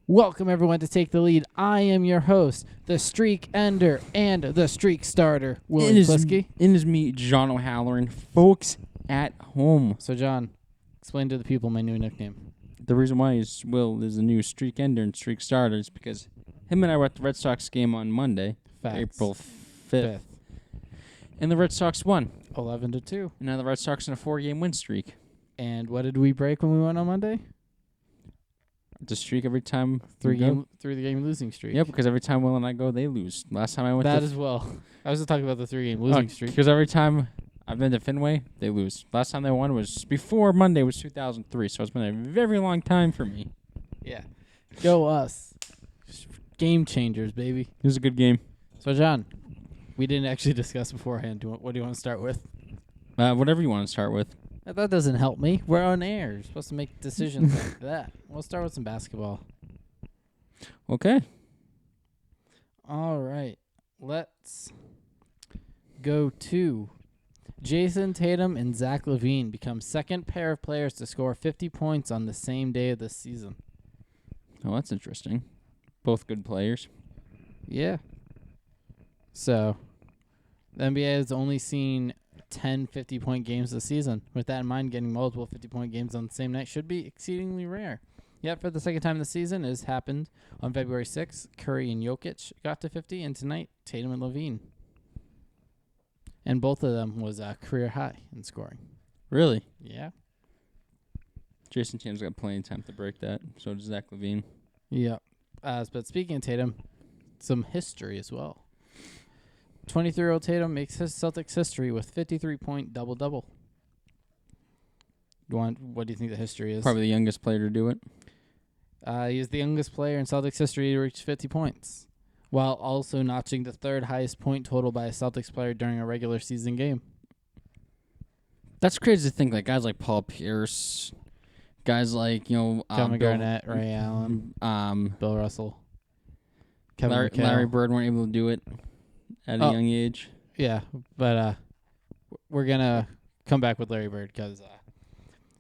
Welcome, everyone, to Take the Lead. I am your host, the Streak Ender and the Streak Starter, William Plisky. It is me, John O'Halloran. Folks at home. So, John, explain to the people my new nickname. The reason why Will is the new Streak Ender and Streak Starter is because him and I were at the Red Sox game on Monday, Facts. April 5th. And the Red Sox won. 11-2. And now the Red Sox in a 4-game win streak. And what did we break when we won on Monday? The streak every time. Three the game losing streak. Yep, because every time Will and I go, they lose. Last time I went that as well. I was just talking about the 3-game losing streak. Because every time I've been to Fenway, they lose. Last time they won was before Monday was 2003, so it's been a very long time for me. Yeah. Go us. Game changers, baby. It was a good game. So, John, we didn't actually discuss beforehand. What do you want to start with? Whatever you want to start with. That doesn't help me. We're on air. You're supposed to make decisions like that. We'll start with some basketball. Okay. All right. Let's go to Jayson Tatum and Zach LaVine become second pair of players to score 50 points on the same day of the season. Oh, that's interesting. Both good players. Yeah. So, the NBA has only seen 10 50-point games this season. With that in mind, getting multiple 50-point games on the same night should be exceedingly rare. Yet, for the second time this season, it has happened on February 6th. Curry and Jokic got to 50, and tonight, Tatum and LaVine. And both of them was a career high in scoring. Really? Yeah. Jayson Tatum's got plenty of time to break that. So does Zach LaVine. Yep. But speaking of Tatum, some history as well. 23-year-old Tatum makes his Celtics history with 53-point double-double. What do you think the history is? Probably the youngest player to do it. He is the youngest player in Celtics history to reach 50 points, while also notching the third highest point total by a Celtics player during a regular season game. That's crazy to think. Like guys like Paul Pierce, guys like Kevin Garnett, Ray Allen, Bill Russell, Larry Bird weren't able to do it at a young age. Yeah, but we're gonna come back with Larry Bird because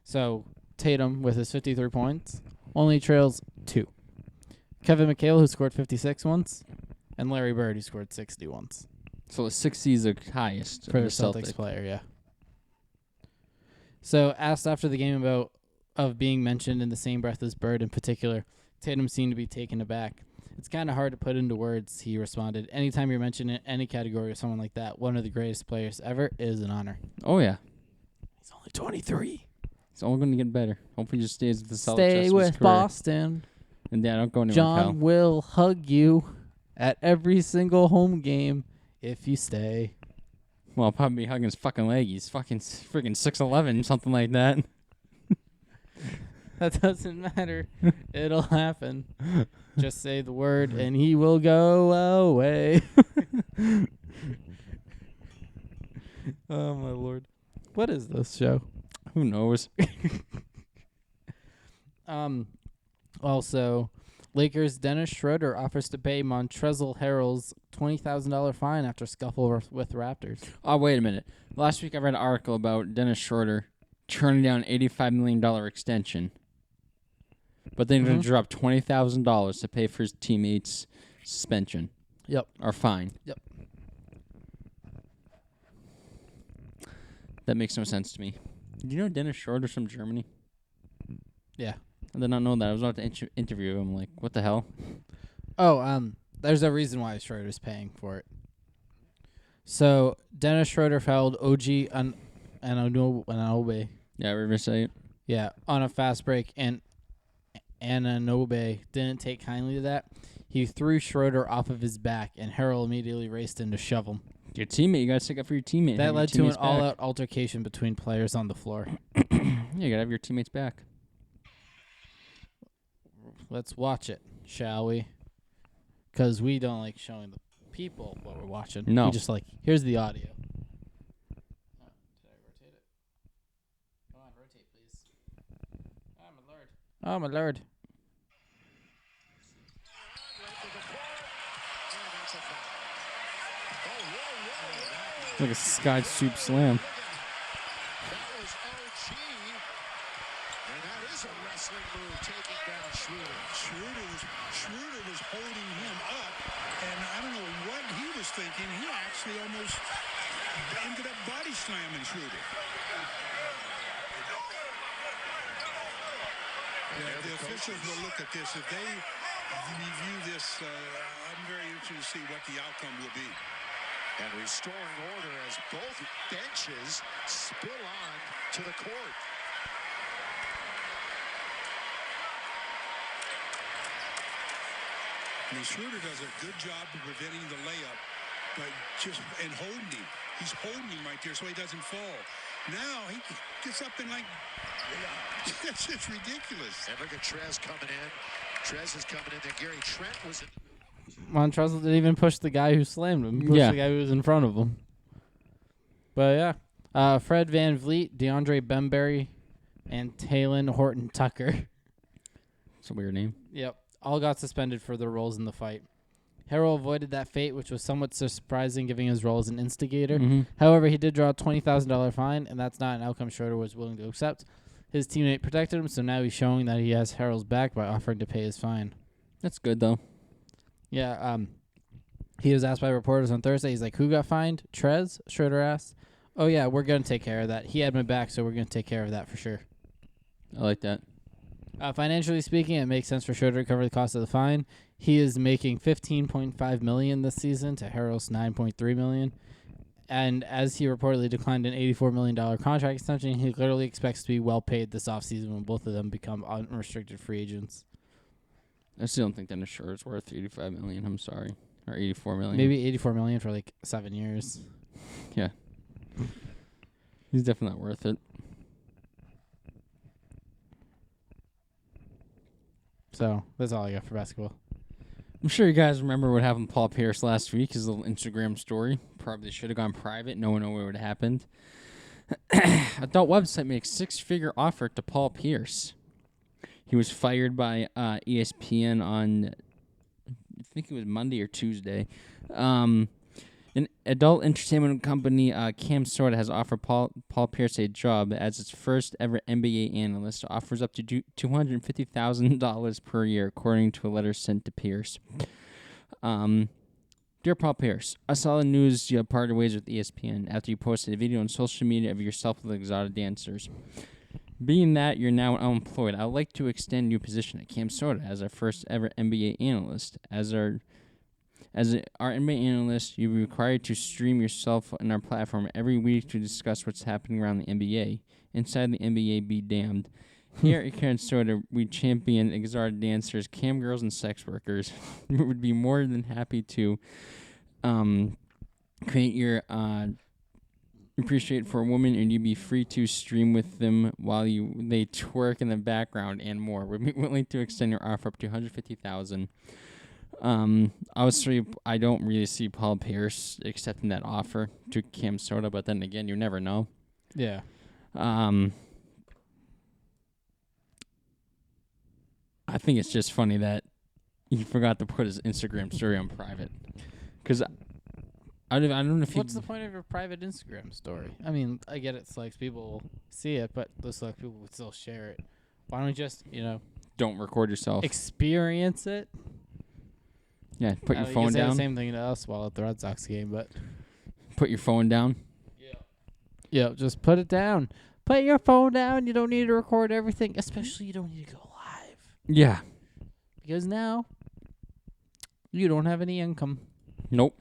so Tatum with his 53 points only trails 2. Kevin McHale, who scored 56 once, and Larry Bird, who scored 60 once. So the 60 is the highest for of the Celtics player, yeah. So asked after the game of being mentioned in the same breath as Bird in particular, Tatum seemed to be taken aback. It's kind of hard to put into words, he responded. Anytime you're mentioned in any category of someone like that, one of the greatest players ever, is an honor. Oh, yeah. He's only 23. It's only going to get better. Hopefully he just stays with the Celtics. Stay with Boston. And yeah, don't go anywhere, John pal. will hug you at every single home game if you stay. Well, I'll probably be hugging his fucking leg. He's fucking freaking 6'11", something like that. That doesn't matter. It'll happen. Just say the word and he will go away. Oh, my Lord. What is this show? Who knows? Also, Lakers' Dennis Schroeder offers to pay Montrezl Harrell's $20,000 fine after scuffle with Raptors. Oh, wait a minute. Last week I read an article about Dennis Schroeder turning down an $85 million extension. But then going to drop $20,000 to pay for his teammates' suspension. Yep. Or fine. Yep. That makes no sense to me. Do you know Dennis Schroeder's from Germany? Yeah. I did not know that. I was about to interview him. Like, what the hell? Oh, there's a reason why Schroeder's paying for it. So, Dennis Schroeder fouled OG Anunoby. Yeah, Riverside. Yeah, on a fast break, and Anunoby didn't take kindly to that. He threw Schroeder off of his back, and Harrell immediately raced in to shove him. Your teammate. You got to stick up for your teammate. That led to an all-out altercation between players on the floor. Yeah, you got to have your teammates back. Let's watch it, shall we? Because we don't like showing the people what we're watching. No. We just like, here's the audio. Oh, did I rotate it? Come on, rotate, please. Oh, my Lord. Oh, my Lord. Like a sky soup slam. That was OG. And that is a wrestling move, taking down Schroeder. Schroeder's was holding him up, and I don't know what he was thinking. He actually almost ended up body slamming Schroeder. Yeah, the officials will look at this. If they review this, I'm very interested to see what the outcome will be. And restoring order as both benches spill on to the court. I mean, Schroeder does a good job of preventing the layup, but and holding him. He's holding him right there so he doesn't fall. Now he gets up and it's just ridiculous. And look at Trez coming in. Trez is coming in there. Gary Trent was in. Montrezl didn't even push the guy who slammed him. He pushed the guy who was in front of him. But yeah, Fred VanVleet, DeAndre Bembury, and Talen Horton-Tucker. It's a weird name. Yep, all got suspended for their roles in the fight. Harrell avoided that fate, which was somewhat surprising given his role as an instigator. Mm-hmm. However, he did draw a $20,000 fine, and that's not an outcome Schroeder was willing to accept. His teammate protected him, so now he's showing that he has Harrell's back by offering to pay his fine. That's good, though. Yeah, he was asked by reporters on Thursday. He's like, who got fined? Trez? Schroeder asked. Oh, yeah, we're going to take care of that. He had my back, so we're going to take care of that for sure. I like that. Financially speaking, it makes sense for Schroeder to cover the cost of the fine. He is making $15.5 million this season to Harrell's $9.3 million. And as he reportedly declined an $84 million contract extension, he literally expects to be well paid this offseason when both of them become unrestricted free agents. I still don't think Dennis Schroeder's worth $85 million. I'm sorry. Or $84 million. Maybe $84 million for like 7 years. Yeah. He's definitely not worth it. So that's all I got for basketball. I'm sure you guys remember what happened to Paul Pierce last week, his little Instagram story. Probably should have gone private. No one knew what would have happened. Adult website makes six-figure offer to Paul Pierce. He was fired by ESPN on, I think it was Monday or Tuesday. An adult entertainment company, Cam Sorta, has offered Paul Pierce a job as its first ever NBA analyst. Offers up to $250,000 per year, according to a letter sent to Pierce. Dear Paul Pierce, I saw the news you have parted ways with ESPN after you posted a video on social media of yourself with exotic dancers. Being that you're now unemployed, I would like to extend your position at Cam Sorta as our first ever NBA analyst. As our NBA analyst, you'll be required to stream yourself on our platform every week to discuss what's happening around the NBA. Inside the NBA, be damned. Here at Cam Sorta, we champion exotic dancers, cam girls, and sex workers. We would be more than happy to create your appreciate for a woman, and you'd be free to stream with them while they twerk in the background and more. We'd be willing to extend your offer up to $150,000. Obviously, I don't really see Paul Pierce accepting that offer to Cam Sorta, but then again, you never know. Yeah. I think it's just funny that he forgot to put his Instagram story on private. Because I don't know if What's the point of your private Instagram story? I mean, I get it. Select people will see it, but those select people would still share it. Why don't we just, don't record yourself. experience it? Yeah, put your You phone can say down. the same thing to us while at the Red Sox game, but Put your phone down. yeah, just put it down. Put your phone down. You don't need to record everything, especially you don't need to go live Yeah. because now you don't have any income. Nope.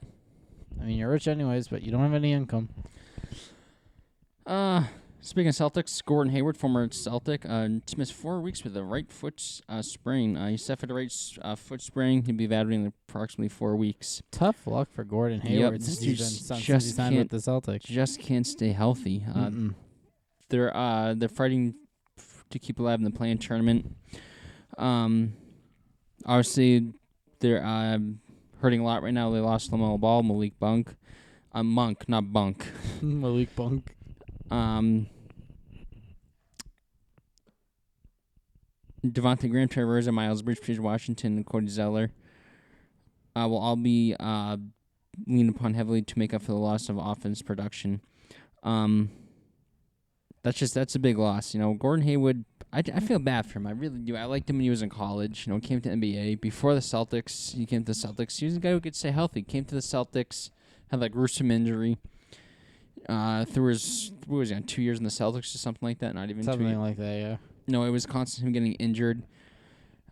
I mean, you're rich anyways, but you don't have any income. Speaking of Celtics, Gordon Hayward, former Celtic, missed 4 weeks with a right foot sprain. He suffered a right foot sprain. He'll be evaluating in approximately 4 weeks. Tough luck for Gordon Hayward since he's signed with the Celtics. Just can't stay healthy. They're fighting to keep alive in the play-in tournament. Obviously, they're hurting a lot right now. They lost LaMelo Ball, Malik Monk. Monk, not Bunk. Malik Bunk. Devontae Graham, Trevor Rosa, Miles Bridges, Washington, and Cody Zeller will all be leaned upon heavily to make up for the loss of offense production. That's a big loss. Gordon Hayward, I feel bad for him. I really do. I liked him when he was in college. You know, came to NBA. Before the Celtics, he came to the Celtics. He was a guy who could stay healthy. Came to the Celtics, had that gruesome injury. Through his, what was he, on 2 years in the Celtics or something like that? Not even 2 years. Something like that, yeah. No, it was constant him getting injured.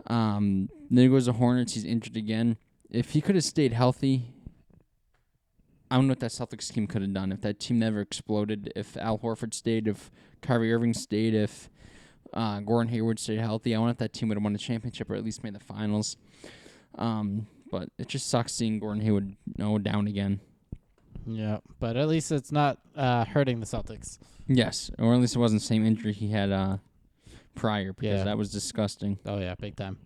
Then he goes to Hornets. He's injured again. If he could have stayed healthy, I don't know what that Celtics team could have done. If that team never exploded, if Al Horford stayed, if Kyrie Irving stayed, if Gordon Hayward stayed healthy, I wonder if that team would have won the championship or at least made the finals. But it just sucks seeing Gordon Hayward down again. Yeah, but at least it's not hurting the Celtics. Yes, or at least it wasn't the same injury he had prior, because that was disgusting. Oh, yeah, big time.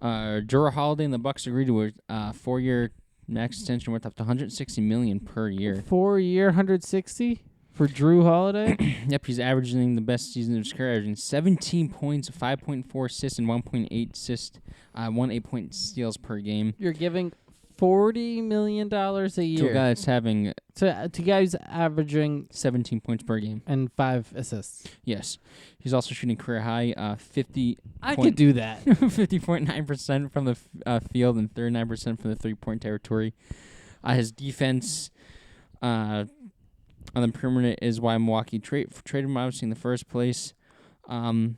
Jrue Holiday and the Bucks agreed to a 4-year max extension worth up to $160 million per year. 4-year, 160 for Jrue Holiday? Yep, he's averaging the best season of his career, averaging 17 points, 5.4 assists, and 1.8 assists, 1.8 steals per game. You're giving $40 million a year. To a guy that's having To guys averaging 17 points per game. and 5 assists. Yes. He's also shooting career high 50. I could do that. 50.9% from the field and 39% from the three-point territory. His defense on the perimeter is why Milwaukee traded him obviously in the first place. I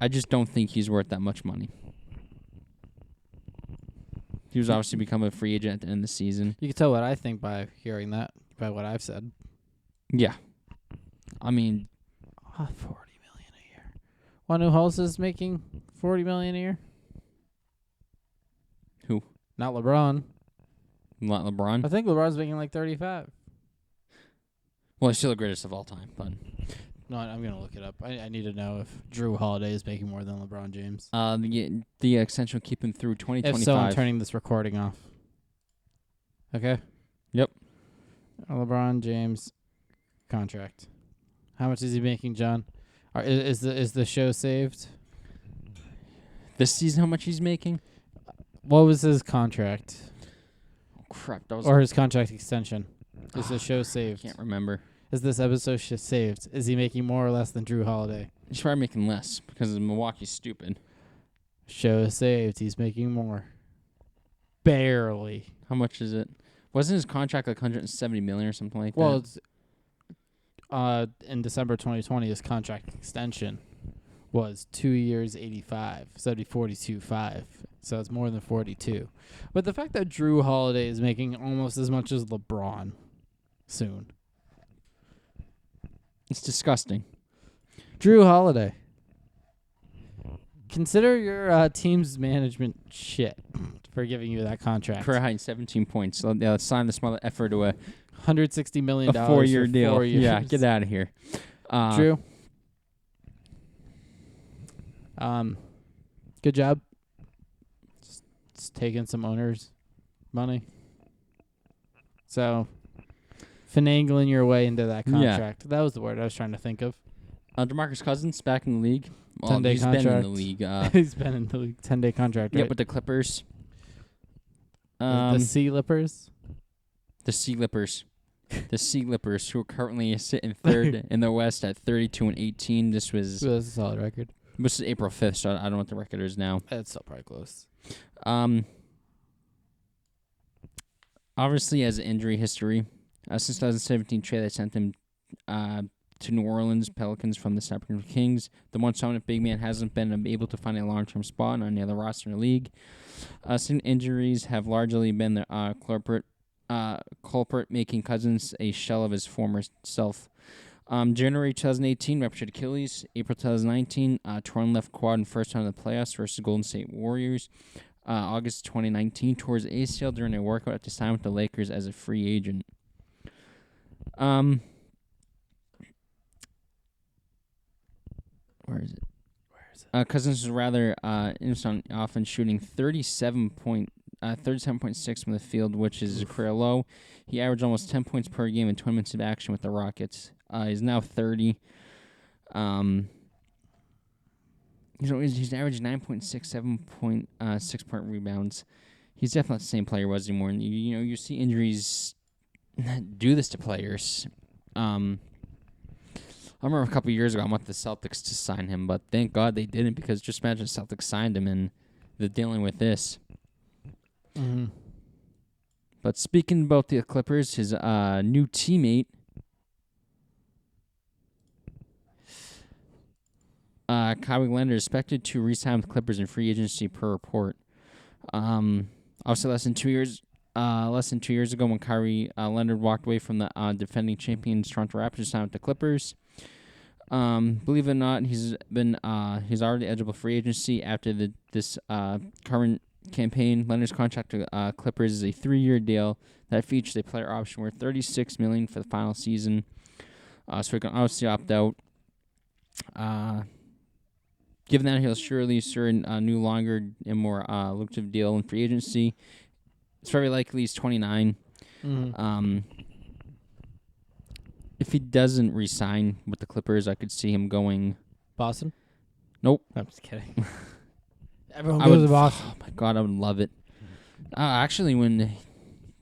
just don't think he's worth that much money. He was obviously become a free agent at the end of the season. You can tell what I think by hearing that, by what I've said. Yeah. I mean, $40 million a year. Want to know who else is making $40 million a year? Who? Not LeBron. Not LeBron. I think LeBron's making like 35. Well, he's still the greatest of all time, but No, I'm gonna look it up. I need to know if Jrue Holiday is making more than LeBron James. the extension will keep him through 2025. If so, I'm turning this recording off. Okay. Yep. LeBron James contract. How much is he making, John? Is the show saved? This season, how much he's making? What was his contract Oh, crap. That was or his contract extension? Is the show saved? can't remember. Is this episode saved? Is he making more or less than Jrue Holiday? He's probably making less because Milwaukee's stupid. Show is saved. He's making more. Barely. How much is it? Wasn't his contract like $170 million or something like Well, that? it's in December 2020, his contract extension was 2 years, 85. So it'd be 42.5. So it's more than 42. But the fact that Jrue Holiday is making almost as much as LeBron soon. It's disgusting. Jrue Holiday. Consider your team's management shit for giving you that contract. Career high in 17 points. So, yeah, let's sign this mother effer to a $160 million 4-year for deal. 4 years. Yeah, get out of here. Drew. Good job. Just taking some owners' money. So, finagling your way into that contract. That was the word I was trying to think of. DeMarcus Cousins back in the league. Well, 10-day he's contract. been in the league. He's been in the league. 10-day contract, Yeah, right? with the Clippers. The Sea Lippers. The Sea Lippers. The Sea Lippers, who are currently sitting third in the West at 32-18. This was Ooh, that's a solid record. This is April 5th, so I don't know what the record is now. It's still probably close. Obviously, has injury history. Since 2017 trade, they sent him to New Orleans Pelicans from the Sacramento Kings. The one dominant big man hasn't been able to find a long-term spot on any other roster in the league. Some injuries have largely been the culprit, making Cousins a shell of his former self. January 2018, ruptured Achilles. April 2019, torn left quad in first round of the playoffs versus Golden State Warriors. August 2019, tore his ACL during a workout after signing with the Lakers as a free agent. Where is it? Cousins was rather often shooting 37.6 from the field, which is a career low. He averaged almost 10 points per game in 20 minutes of action with the Rockets. He's now 30. He's averaged 9.6 point rebounds. He's definitely not the same player he was anymore. And you see injuries do this to players. I remember a couple years ago I want the Celtics to sign him, but thank God they didn't because just imagine the Celtics signed him and they're dealing with this. Mm-hmm. But speaking about the Clippers, his new teammate, Kawhi Leonard, is expected to re-sign with the Clippers in free agency per report. Obviously, less than 2 years ago, when Kawhi Leonard walked away from the defending champions Toronto Raptors, signed with the Clippers. Believe it or not, he's already eligible for free agency after this current campaign. Leonard's contract to Clippers is a 3-year deal that features a player option worth $36 million for the final season. So he can obviously opt out. Given that he'll surely earn a new, longer, and more lucrative deal in free agency, it's very likely he's 29. Mm-hmm. If he doesn't re-sign with the Clippers, I could see him going... Boston? Nope. I'm just kidding. Everyone goes to Boston. Oh, my God, I would love it. Actually, when...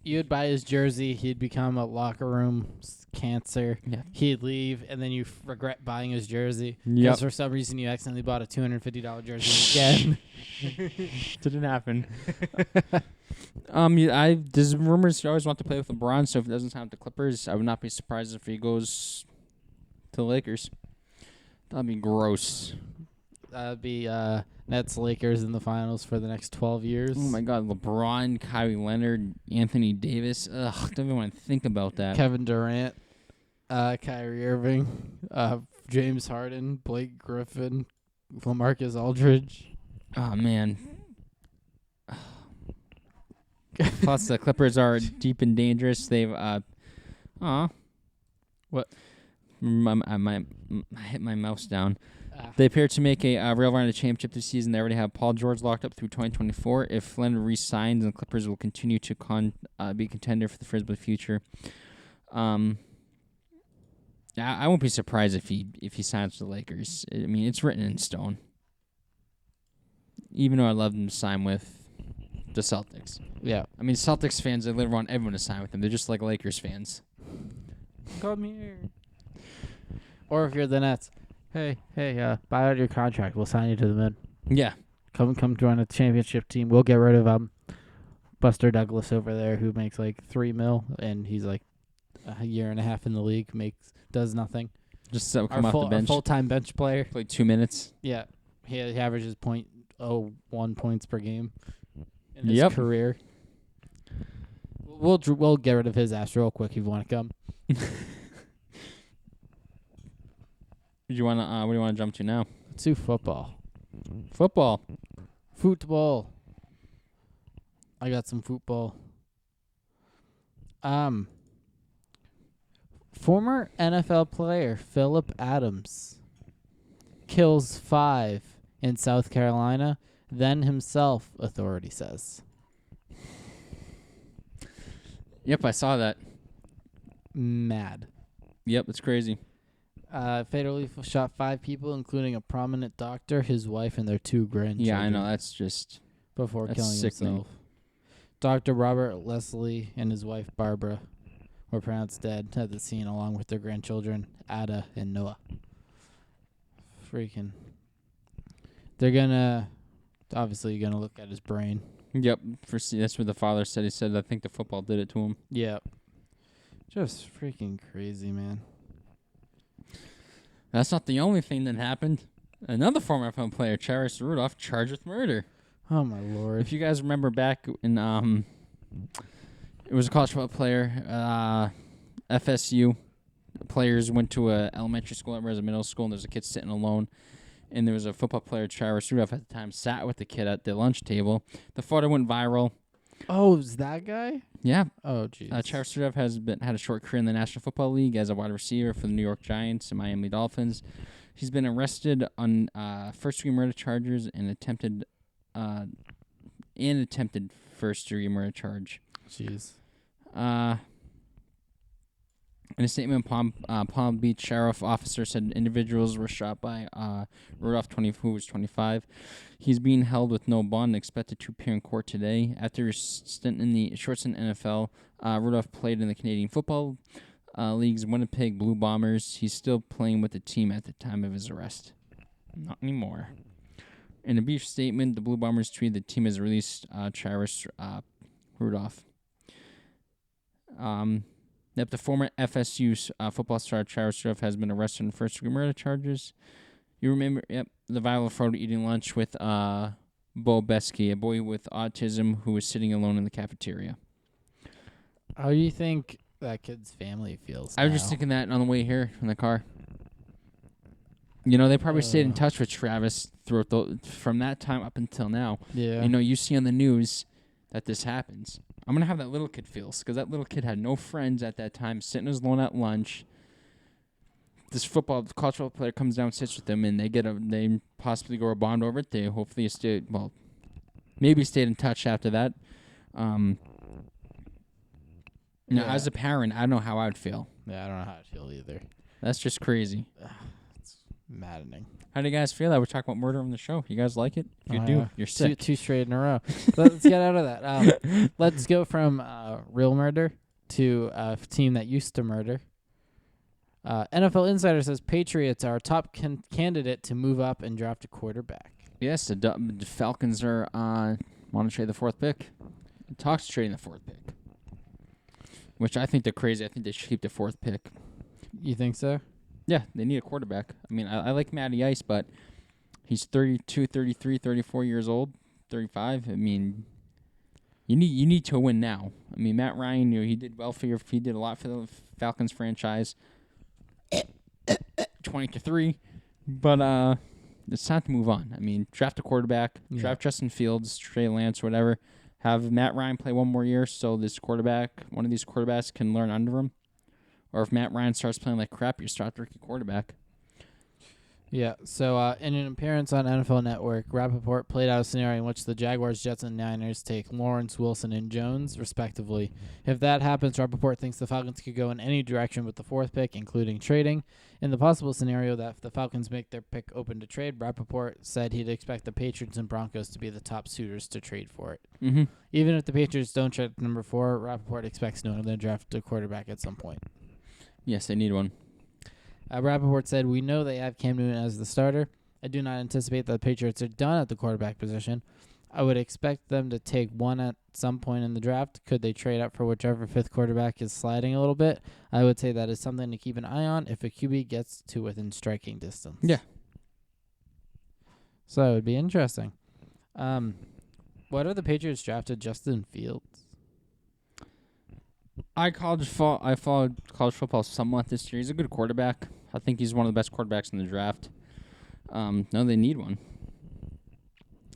You'd buy his jersey, he'd become a locker room cancer. Yeah. He'd leave, and then you regret buying his jersey. Yep. Because for some reason you accidentally bought a $250 jersey again. Didn't happen. There's rumors he always want to play with LeBron, so if he doesn't sign with the Clippers, I would not be surprised if he goes to the Lakers. That'd be gross. That'd be Nets Lakers in the finals for the next 12 years. Oh my God, LeBron, Kawhi Leonard, Anthony Davis. Ugh, don't even want to think about that. Kevin Durant, Kyrie Irving, James Harden, Blake Griffin, LaMarcus Aldridge. Oh man. Plus, the Clippers are deep and dangerous. They've, What? I hit my mouse down. They appear to make a real run at the championship this season. They already have Paul George locked up through 2024. If Leonard re-signs, the Clippers will continue to be a contender for the foreseeable future. I won't be surprised if he signs with the Lakers. I mean, it's written in stone. Even though I love them to sign with the Celtics. Yeah. I mean, Celtics fans, they literally want everyone to sign with them. They're just like Lakers fans. Come here. Or if you're the Nets, hey, buy out your contract. We'll sign you to the mid. Yeah. Come join a championship team. We'll get rid of Buster Douglas over there, who makes like $3 million, and he's like a year and a half in the league, does nothing. Just come off the bench. A full-time bench player. Play 2 minutes. Yeah, he averages .01 points per game in his career. We'll get rid of his ass real quick if you want to come. What do you want to jump to now? Let's do football. Football. I got some football. Former NFL player Philip Adams kills 5 in South Carolina, then himself, authority says. Yep, I saw that. Mad. Yep, it's crazy. Fatally shot 5 people, including a prominent doctor, his wife, and their 2 grandchildren. Yeah, I know. That's just... Before killing sickening. himself. Dr. Robert Leslie and his wife Barbara were pronounced dead at the scene, along with their grandchildren Ada and Noah. Freaking. They're obviously gonna look at his brain. Yep, that's what the father said. He said, I think the football did it to him. Yep. Just freaking crazy, man. That's not the only thing that happened. Another former NFL player, Charis Rudolph, charged with murder. Oh, my Lord. If you guys remember back in, it was a college football player, FSU. Players went to a elementary school, it was a middle school, and there was a kid sitting alone. And there was a football player, Charis Rudolph, at the time, sat with the kid at the lunch table. The photo went viral. Oh, is that guy? Yeah. Oh, jeez. Charis Rudolph had a short career in the National Football League as a wide receiver for the New York Giants and Miami Dolphins. He's been arrested on first-degree murder charges and attempted first-degree murder charge. Jeez. In a statement, Palm Beach Sheriff officer said individuals were shot by Rudolph, who was 25. He's being held with no bond and expected to appear in court today. After his short stint in NFL, Rudolph played in the Canadian Football League's Winnipeg Blue Bombers. He's still playing with the team at the time of his arrest. Not anymore. In a brief statement, the Blue Bombers tweeted the team has released Travis Rudolph. The former FSU football star Travis Rudolph has been arrested on first-degree murder charges. You remember, the viral photo eating lunch with Bo Besky, a boy with autism who was sitting alone in the cafeteria. How do you think that kid's family feels I was now? just thinking that on the way here in the car. They probably stayed in touch with Travis from that time up until now. Yeah. You see on the news that this happens. I'm going to have that little kid feels, because that little kid had no friends at that time, sitting alone at lunch. This cultural player comes down, sits with them, and they possibly go a bond over it. They hopefully maybe stayed in touch after that. As a parent, I don't know how I would feel. Yeah, I don't know how I feel either. That's just crazy. It's maddening. How do you guys feel that we're talking about murder on the show? You guys like it? If you do, Yeah. you're sick. Two straight in a row. Let's get out of that. Let's go from real murder to a team that used to murder. NFL Insider says Patriots are top candidate to move up and draft a quarterback. Yes, the Falcons are want to trade the fourth pick. Talks trading the fourth pick, which I think they're crazy. I think they should keep the fourth pick. You think so? Yeah, they need a quarterback. I mean, I like Matty Ice, but he's 32, 33, 34 years old, 35. I mean, you need to win now. I mean, Matt Ryan, he did well he did a lot for the Falcons franchise. 20-3, but it's time to move on. I mean, draft a quarterback, draft Justin Fields, Trey Lance, whatever. Have Matt Ryan play one more year so one of these quarterbacks can learn under him. Or if Matt Ryan starts playing like crap, you start the rookie quarterback. Yeah, so in an appearance on NFL Network, Rappaport played out a scenario in which the Jaguars, Jets, and Niners take Lawrence, Wilson, and Jones, respectively. If that happens, Rappaport thinks the Falcons could go in any direction with the fourth pick, including trading. In the possible scenario that if the Falcons make their pick open to trade, Rappaport said he'd expect the Patriots and Broncos to be the top suitors to trade for it. Mm-hmm. Even if the Patriots don't trade number 4, Rappaport expects no one to draft a quarterback at some point. Yes, they need one. Rappaport said, "We know they have Cam Newton as the starter. I do not anticipate that the Patriots are done at the quarterback position. I would expect them to take one at some point in the draft. Could they trade up for whichever fifth quarterback is sliding a little bit? I would say that is something to keep an eye on if a QB gets to within striking distance." Yeah. So it would be interesting. What if the Patriots drafted Justin Fields? I followed college football somewhat this year. He's a good quarterback. I think he's one of the best quarterbacks in the draft. No, they need one.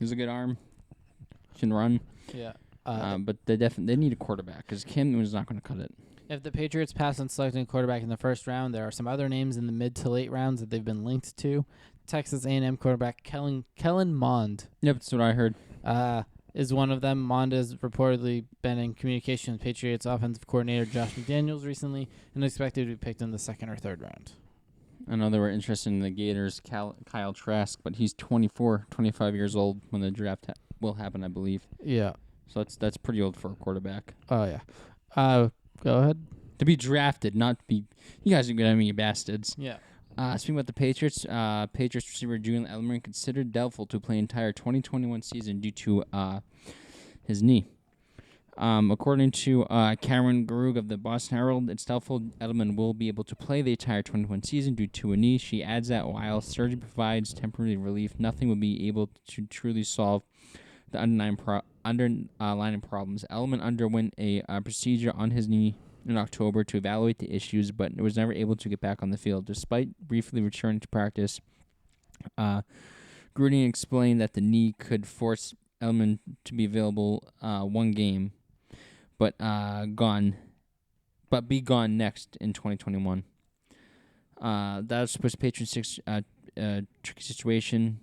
He's a good arm. Can run. Yeah. But they need a quarterback because Cam Newton's not going to cut it. If the Patriots pass on selecting a quarterback in the first round, there are some other names in the mid to late rounds that they've been linked to. Texas A&M quarterback Kellen Mond. Yep, that's what I heard. Is one of them. Mond has reportedly been in communication with Patriots offensive coordinator Josh McDaniels recently and expected to be picked in the second or third round. I know they were interested in the Gators' Kyle Trask, but he's 24, 25 years old when the draft will happen, I believe. Yeah. So that's pretty old for a quarterback. Oh, yeah. Go ahead. To be drafted, not to be... You guys are good at me, you bastards. Yeah. Speaking about the Patriots, Patriots receiver Julian Edelman considered doubtful to play entire 2021 season due to his knee. According to Karen Garug of the Boston Herald, it's doubtful Edelman will be able to play the entire 2021 season due to a knee. She adds that while surgery provides temporary relief, nothing will be able to truly solve the underlying problems. Edelman underwent a procedure on his knee in October to evaluate the issues, but was never able to get back on the field. Despite briefly returning to practice, Gruden explained that the knee could force Edelman to be available one game, but be gone next in 2021. That's supposed to be Patriots' tricky situation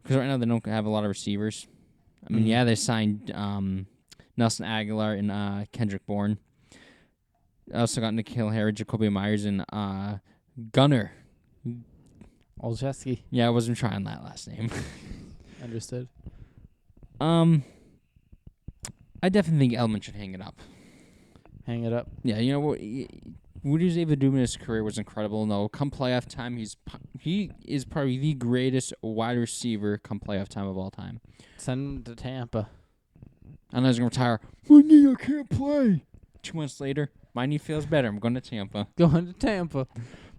because right now they don't have a lot of receivers. I mean, yeah, they signed Nelson Aguilar and Kendrick Bourne. I also got N'Keal Harry, Jacoby Myers, and Gunnar Olszewski. Yeah, I wasn't trying that last name. Understood. I definitely think Edelman should hang it up. hang it up. Yeah, you know what he was able to do in his career was incredible. No, come playoff time, he is probably the greatest wide receiver come playoff time of all time. Send him to Tampa. I know he's gonna retire. My knee, I can't play. 2 months later, my knee feels better. I'm going to Tampa. Going to Tampa.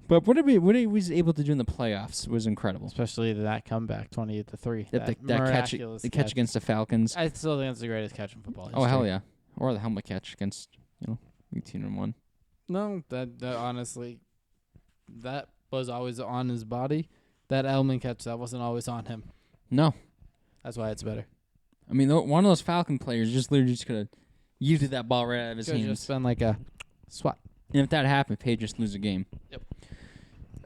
But what he was able to do in the playoffs was incredible. Especially that comeback, 28-3. That miraculous catch against the Falcons. I still think it's the greatest catch in football history. Oh hell yeah! Or the helmet catch against 18-1. No, that honestly, that was always on his body. That helmet catch, that wasn't always on him. No, that's why it's better. I mean, one of those Falcon players just literally just could have yeeted that ball right out of his hands. Just been like a swat. And if that happened, Page just lose a game. Yep.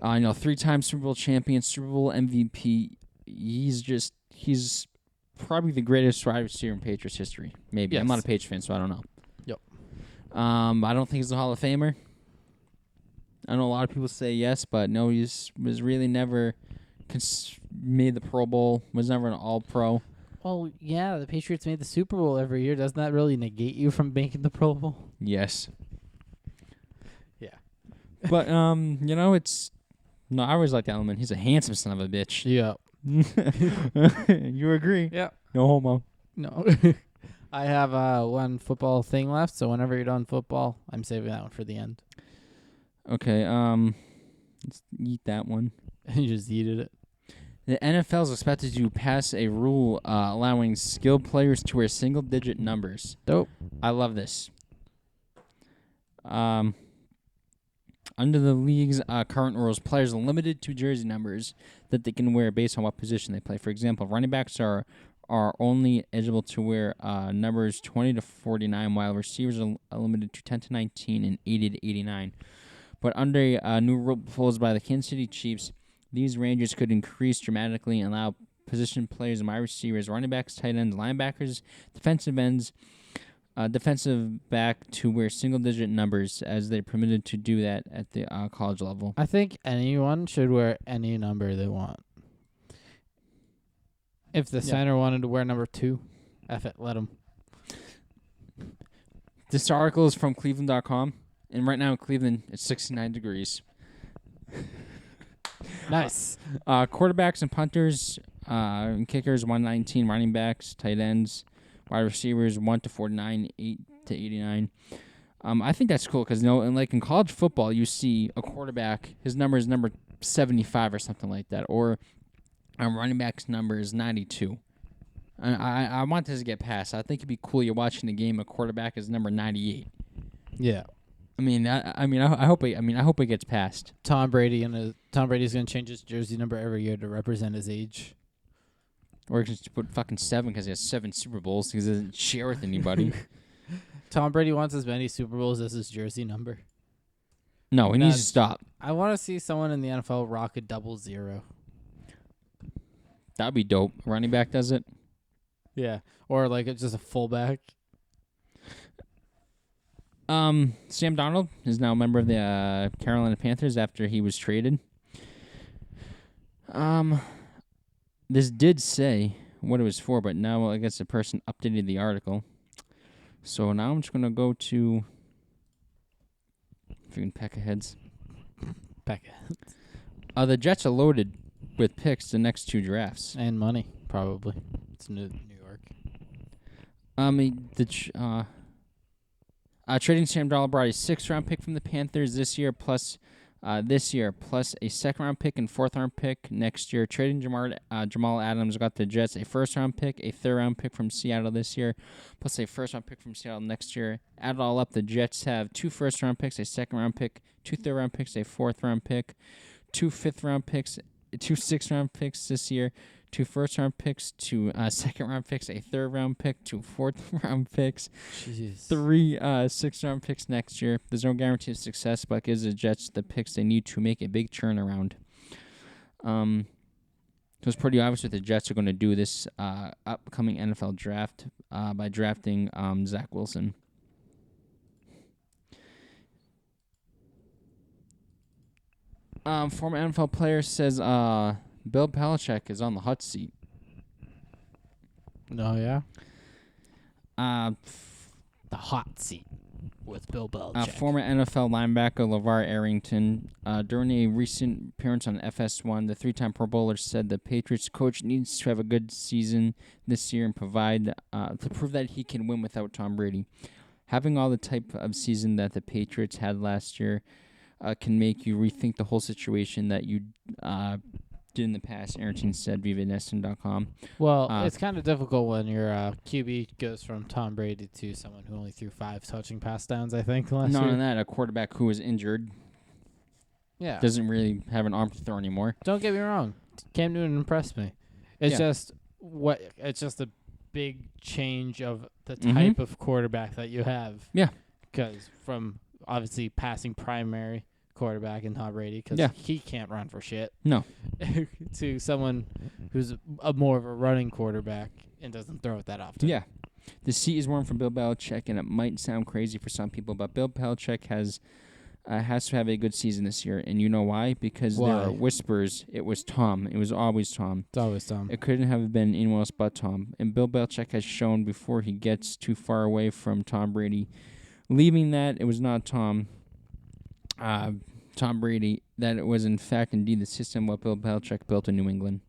3-time Super Bowl champion, Super Bowl MVP. He's probably the greatest wide receiver in Patriots history. Maybe. Yes. I'm not a Patriots fan, so I don't know. Yep. I don't think he's a Hall of Famer. I know a lot of people say yes, but no, he was really never made the Pro Bowl, was never an All-Pro. Well, yeah, the Patriots made the Super Bowl every year. Doesn't that really negate you from making the Pro Bowl? Yes. Yeah. But, it's... No, I always liked Edelman. He's a handsome son of a bitch. Yeah. You agree? Yeah. No homo. No. I have one football thing left, so whenever you're done football, I'm saving that one for the end. Okay, let's eat that one. You just eated it. The NFL is expected to pass a rule allowing skilled players to wear single-digit numbers. Dope. I love this. Under the league's current rules, players are limited to jersey numbers that they can wear based on what position they play. For example, running backs are only eligible to wear numbers 20 to 49, while receivers are limited to 10 to 19 and 80 to 89. But under a new rule proposed by the Kansas City Chiefs, these ranges could increase dramatically and allow position players and wide receivers, running backs, tight ends, linebackers, defensive ends, defensive back to wear single-digit numbers, as they're permitted to do that at the college level. I think anyone should wear any number they want. If the center wanted to wear number 2, F it, let him. This article is from Cleveland.com, and right now in Cleveland, it's 69 degrees. Nice. Quarterbacks and punters and kickers, 119, running backs, tight ends, wide receivers, 1 to 49, 8 to 89. I think that's cool because, in college football, you see a quarterback, his number is number 75 or something like that, or a running back's number is 92. I want this to get passed. I think it'd be cool. You're watching the game, a quarterback is number 98. Yeah. I hope it gets passed. Tom Brady's gonna change his jersey number every year to represent his age. Or just put fucking 7 because he has 7 Super Bowls because he doesn't share with anybody. Tom Brady wants as many Super Bowls as his jersey number. No, he needs to stop. I want to see someone in the NFL rock a 00. That'd be dope. Running back does it. Yeah, or it's just a fullback. Sam Darnold is now a member of the Carolina Panthers after he was traded. This did say what it was for, but now I guess the person updated the article. So now I'm just going to go to freaking Peckerheads. Peckerheads. The Jets are loaded with picks the next 2 drafts. And money, probably. It's New York. Trading Sam Darnold brought a 6th-round pick from the Panthers this year, plus a 2nd-round pick and 4th-round pick next year. Trading Jamal Adams got the Jets a 1st-round pick, a 3rd-round pick from Seattle this year, plus a 1st-round pick from Seattle next year. Add it all up, the Jets have 2 1st-round picks, a 2nd-round pick, 2 3rd-round picks, a 4th-round pick, 2 5th-round picks, 2 6th-round picks this year, 2 1st-round picks, 2 2nd-round picks, a 3rd-round pick, 2 4th-round picks, Jeez. 3 6th-round picks next year. There's no guarantee of success, but it gives the Jets the picks they need to make a big turnaround. So it's pretty obvious what the Jets are going to do this upcoming NFL draft by drafting Zach Wilson. Former NFL player says Bill Belichick is on the hot seat. No, yeah? The The hot seat. with Bill Belichick. Former NFL linebacker LeVar Arrington, during a recent appearance on FS1, the three-time Pro Bowler said the Patriots coach needs to have a good season this year and provide to prove that he can win without Tom Brady. Having all the type of season that the Patriots had last year can make you rethink the whole situation that you did in the past, Arrington said via NESN.com. Well, it's kind of difficult when your QB goes from Tom Brady to someone who only threw 5 touching pass downs, I think, last Not year. only that, a quarterback who was injured doesn't really have an arm to throw anymore. Don't get me wrong. Cam Newton impressed me. It's Yeah. it's just a big change of the type of quarterback that you have. Yeah. Because from obviously passing primary quarterback in Tom Brady, because he can't run for shit. No. To someone who's more of a running quarterback and doesn't throw it that often. Yeah. The seat is warm for Bill Belichick, and it might sound crazy for some people, but Bill Belichick has to have a good season this year. And you know why? Because there are whispers. It was Tom. It was always Tom. It's always Tom. It couldn't have been anyone else but Tom. And Bill Belichick has shown before he gets too far away from Tom Brady, leaving that it was not Tom Brady, that it was in fact indeed the system what Bill Belichick built in New England.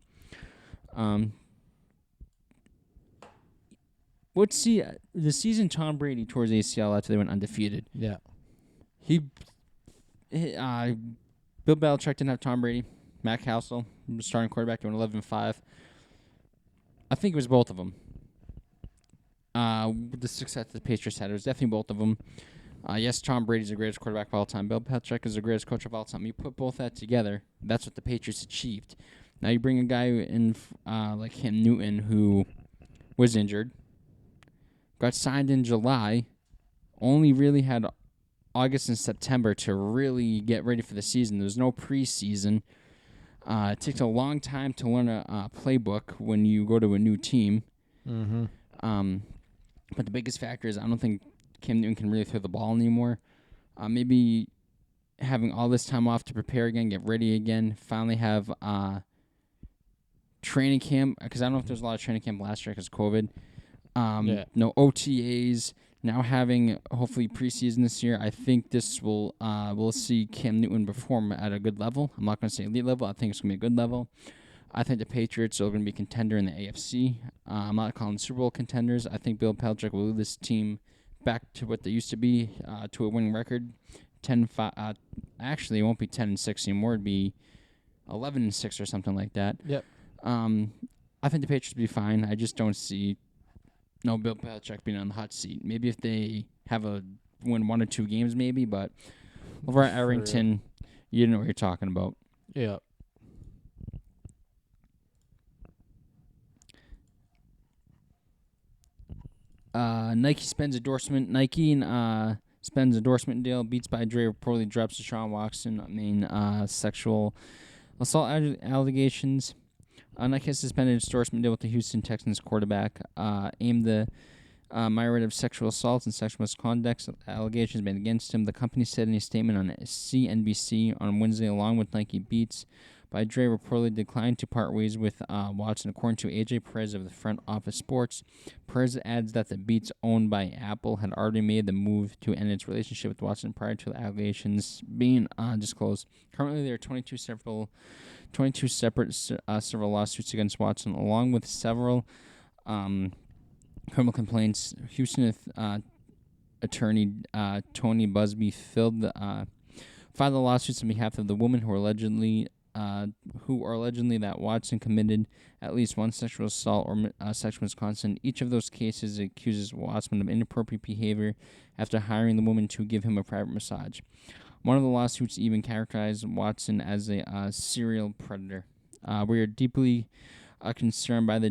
The season Tom Brady tore his ACL after they went undefeated. Yeah. Bill Belichick didn't have Tom Brady. Matt Castle, starting quarterback, doing 11-5. I think it was both of them. The success the Patriots had, it was definitely both of them. Yes, Tom Brady's the greatest quarterback of all time. Bill Belichick is the greatest coach of all time. You put both that together, that's what the Patriots achieved. Now you bring a guy in like Cam Newton, who was injured, got signed in July, only really had August and September to really get ready for the season. There was no preseason. It takes a long time to learn a playbook when you go to a new team. Mm-hmm. But the biggest factor is I don't think Cam Newton can really throw the ball anymore. Maybe having all this time off to prepare again, get ready again, finally have training camp, because I don't know if there's a lot of training camp last year because of COVID. No OTAs. Now having hopefully preseason this year, I think this will we'll see Cam Newton perform at a good level. I'm not going to say elite level. I think it's going to be a good level. I think the Patriots are going to be a contender in the AFC. I'm not calling Super Bowl contenders. I think Bill Belichick will lead this team back to what they used to be, to a winning record. 10-5. Actually, it won't be 10-6 anymore. It'd be 11-6 or something like that. Yep. I think the Patriots will be fine. I just don't see Bill Belichick being on the hot seat. Maybe if they have win 1 or 2 games, maybe. But over at Arrington, you know what you're talking about. Yeah. Nike spends endorsement deal. Beats by Dre reportedly drops Deshaun Watson sexual assault allegations. Nike has suspended its endorsement deal with the Houston Texans quarterback. Aimed the myriad of sexual assaults and sexual misconduct allegations made against him. The company said in a statement on CNBC on Wednesday, along with Nike, Beats by Dre reportedly declined to part ways with Watson, according to AJ Perez of the Front Office Sports. Perez adds that the Beats owned by Apple had already made the move to end its relationship with Watson prior to the allegations being disclosed. Currently, there are 22 separate civil lawsuits against Watson, along with several criminal complaints. Houston attorney Tony Busby filed the lawsuits on behalf of the women who are allegedly that Watson committed at least one sexual assault or sexual misconduct. Each of those cases accuses Watson of inappropriate behavior after hiring the woman to give him a private massage. One of the lawsuits even characterized Watson as a serial predator. We are deeply concerned by the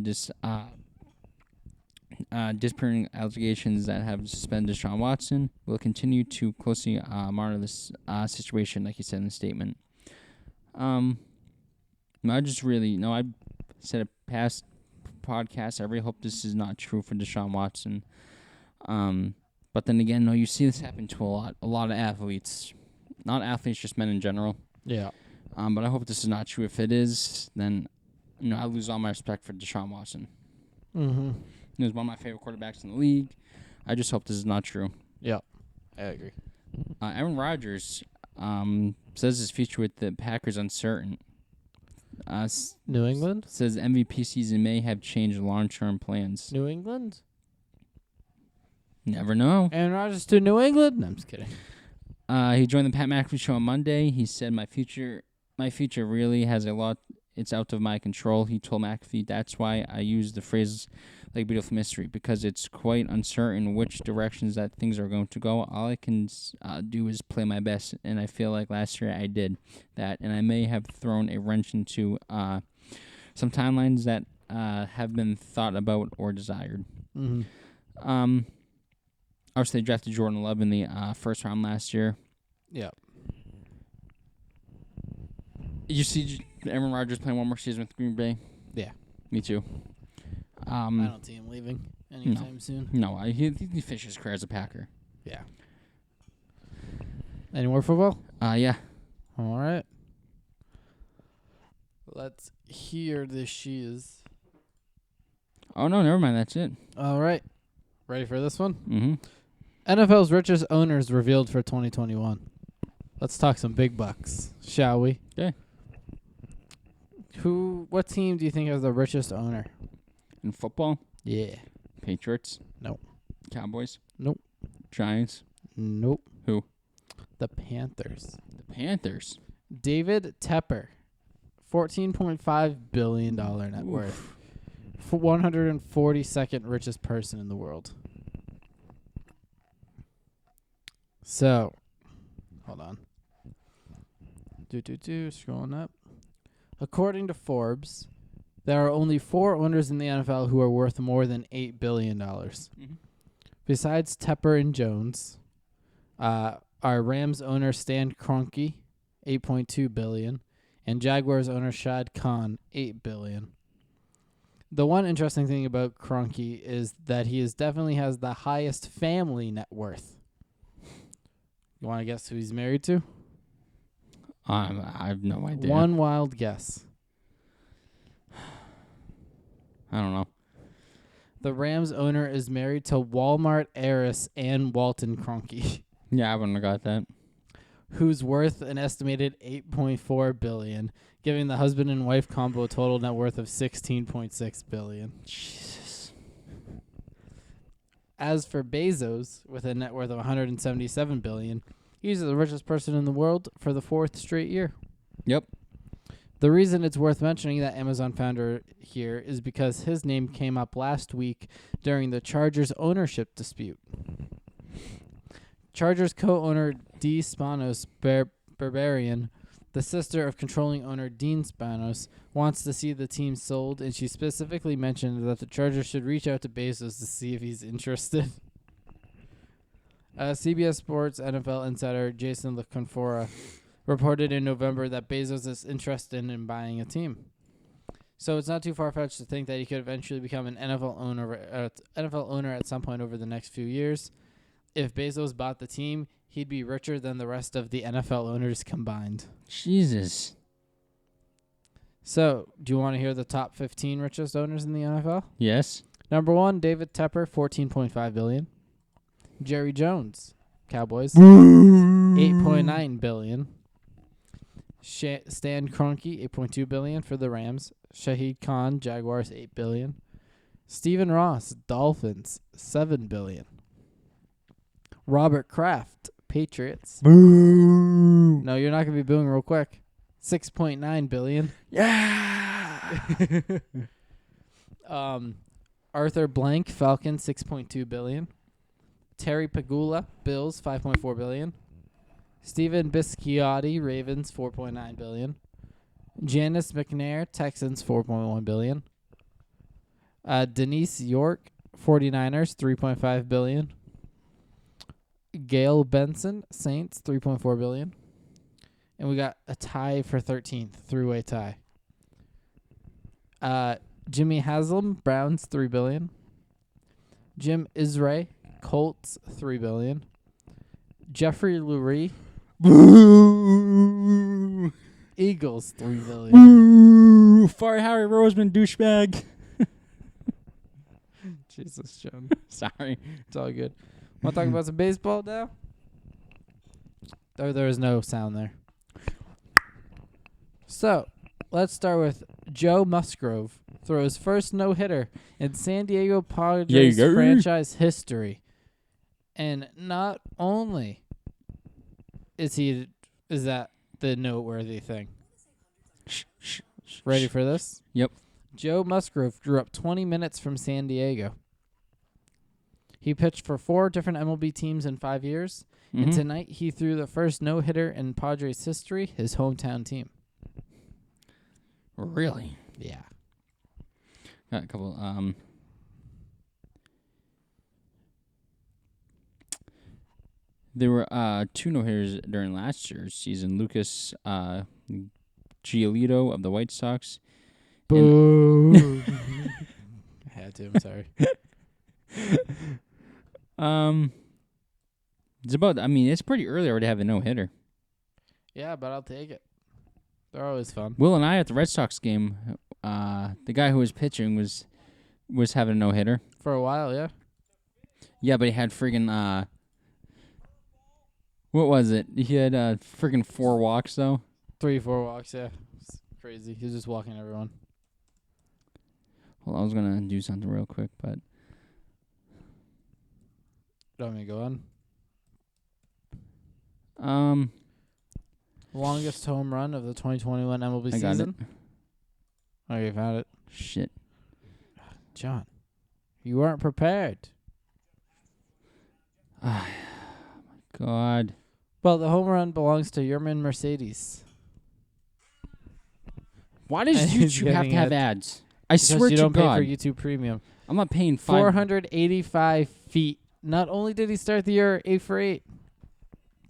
disappearing allegations that have suspended Deshaun Watson. We'll continue to closely monitor this situation, like he said in the statement. I said a past podcast, I really hope this is not true for Deshaun Watson. But then again, you see this happen to a lot of athletes. Not athletes, just men in general. Yeah. But I hope this is not true. If it is, then I lose all my respect for Deshaun Watson. Mm-hmm. He was one of my favorite quarterbacks in the league. I just hope this is not true. Yeah. I agree. Aaron Rodgers says his future with the Packers uncertain. New England? Says MVP season may have changed long-term plans. New England? Never know. Aaron Rodgers to New England? No, I'm just kidding. He joined the Pat McAfee show on Monday. He said, my future really has a lot. It's out of my control. He told McAfee, that's why I use the phrase like beautiful mystery, because it's quite uncertain which directions that things are going to go. All I can do is play my best, and I feel like last year I did that, and I may have thrown a wrench into some timelines that have been thought about or desired. Mm-hmm. Obviously, they drafted Jordan Love in the first round last year. Yeah. You see Aaron Rodgers playing one more season with Green Bay? Yeah. Me too. I don't see him leaving anytime soon. No, he finished his career as a Packer. Yeah. Any more football? Yeah. All right. Let's hear the shiz. Oh, no, never mind. That's it. All right. Ready for this one? Mm-hmm. NFL's richest owners revealed for 2021. Let's talk some big bucks, shall we? Okay. What team do you think has the richest owner? In football? Yeah. Patriots? Nope. Cowboys? Nope. Giants? Nope. Who? The Panthers. The Panthers. David Tepper, $14.5 billion net worth. 142nd richest person in the world. So, hold on. Scrolling up. According to Forbes, there are only 4 owners in the NFL who are worth more than $8 billion. Mm-hmm. Besides Tepper and Jones, are Rams owner Stan Kroenke, $8.2 billion, and Jaguars owner Shad Khan, $8 billion. The one interesting thing about Kroenke is that he definitely has the highest family net worth. You want to guess who he's married to? I have no idea. One wild guess. I don't know. The Rams owner is married to Walmart heiress Ann Walton Kroenke, Yeah, I wouldn't have got that. who's worth an estimated $8.4 billion, giving the husband and wife combo a total net worth of $16.6 billion. Jesus. As for Bezos, with a net worth of $177 billion, he's the richest person in the world for the 4th straight year. Yep. The reason it's worth mentioning that Amazon founder here is because his name came up last week during the Chargers ownership dispute. Chargers co-owner Dee Spanos Berberian, the sister of controlling owner Dean Spanos, wants to see the team sold, and she specifically mentioned that the Chargers should reach out to Bezos to see if he's interested. CBS Sports NFL insider Jason LaConfora reported in November that Bezos is interested in buying a team. So it's not too far-fetched to think that he could eventually become an NFL owner at some point over the next few years. If Bezos bought the team, he'd be richer than the rest of the NFL owners combined. Jesus. So, do you want to hear the top 15 richest owners in the NFL? Yes. Number 1, David Tepper, $14.5 billion. Jerry Jones, Cowboys, $8.9 billion. Stan Kroenke, $8.2 billion for the Rams. Shahid Khan, Jaguars, $8 billion. Stephen Ross, Dolphins, $7 billion. Robert Kraft, Patriots. Boo. No, you're not going to be booing real quick. $6.9 billion. Yeah. Arthur Blank, Falcons, $6.2 billion. Terry Pagula, Bills, $5.4 billion. Steven Bisciotti, Ravens, $4.9 billion. Janice McNair, Texans, $4.1 billion. Denise York, 49ers, $3.5 billion. Gail Benson, Saints, $3.4 billion. And we got a tie for 13th, three-way tie. Jimmy Haslam, Browns, $3 billion. Jim Isray, Colts, $3 billion. Jeffrey Lurie, Boo. Eagles, $3 billion. Boo. Fire Harry Roseman, douchebag. Jesus, John. Sorry. It's all good. Want to talk about some baseball now? There was no sound there. So, let's start with Joe Musgrove throws first no-hitter in San Diego Padres franchise history. And not only is that the noteworthy thing. Ready for this? Yep. Joe Musgrove grew up 20 minutes from San Diego. He pitched for 4 different MLB teams in 5 years. Mm-hmm. And tonight he threw the first no-hitter in Padres history, his hometown team. Really? Yeah. Got a couple. There were 2 no-hitters during last year's season. Lucas Giolito of the White Sox. Boo. I had to. I'm sorry. It's pretty early already to have a no-hitter. Yeah, but I'll take it. They're always fun. Will and I at the Red Sox game, the guy who was pitching was having a no-hitter. For a while, yeah. Yeah, but he had friggin' what was it? He had friggin' 4 walks though. 3-4 walks, yeah. It's crazy. He was just walking everyone. Well, I was gonna do something real quick, but Do you want me to go on? um, Longest home run of the 2021 MLB I got season? Oh, you found it. shit. John, you weren't prepared. God. Well, the home run belongs to Yerman Mercedes. Why does And he's YouTube have getting to have it ads? I Because swear you to don't pay God, for YouTube Premium. I'm not paying 485 feet. Not only did he start the year 8 for 8,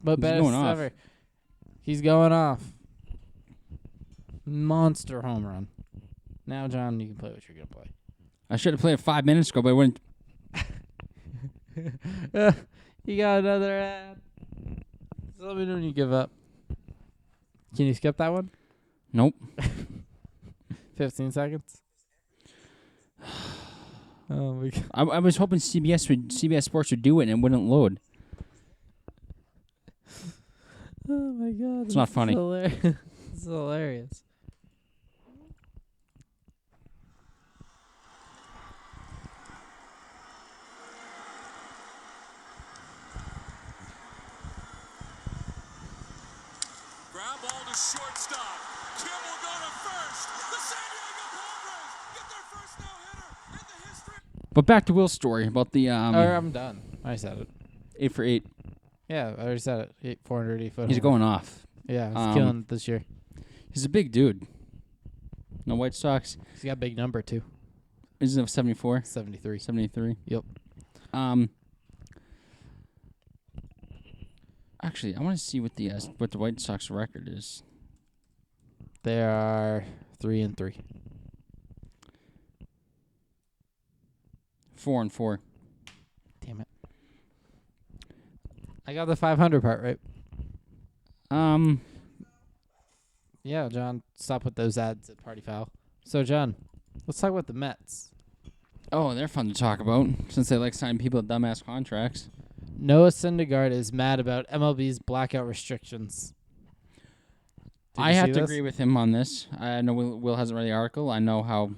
but He's best going off. ever. He's going off. Monster home run. Now, John, you can play what you're going to play. I should have played it 5 minutes ago, but I wouldn't. You got another ad. So let me know when you give up. Can you skip that one? Nope. 15 seconds. Oh my God. I was hoping CBS Sports would do it and it wouldn't load. Oh my God. It's not funny. It's hilarious. Ground ball to shortstop. Kim will go to first. The San Diego Padres get their first no-hitter in the history. But back to Will's story about the I'm done. I said it. 8 for 8. Yeah, I already said it. 480 foot. He's home run. going off. Yeah, he's killing it this year. He's a big dude. No White Sox. He's got a big number too. Isn't it 74? 73. 73. Yep. Actually, I want to see what the White Sox record is. They are 3-3. 4-4. Damn it. I got the 500 part right. Yeah, John, stop with those ads at Party Foul. So, John, let's talk about the Mets. Oh, they're fun to talk about since they like signing people with dumbass contracts. Noah Syndergaard is mad about MLB's blackout restrictions. I have to agree with him on this. I know Will hasn't read the article. I know how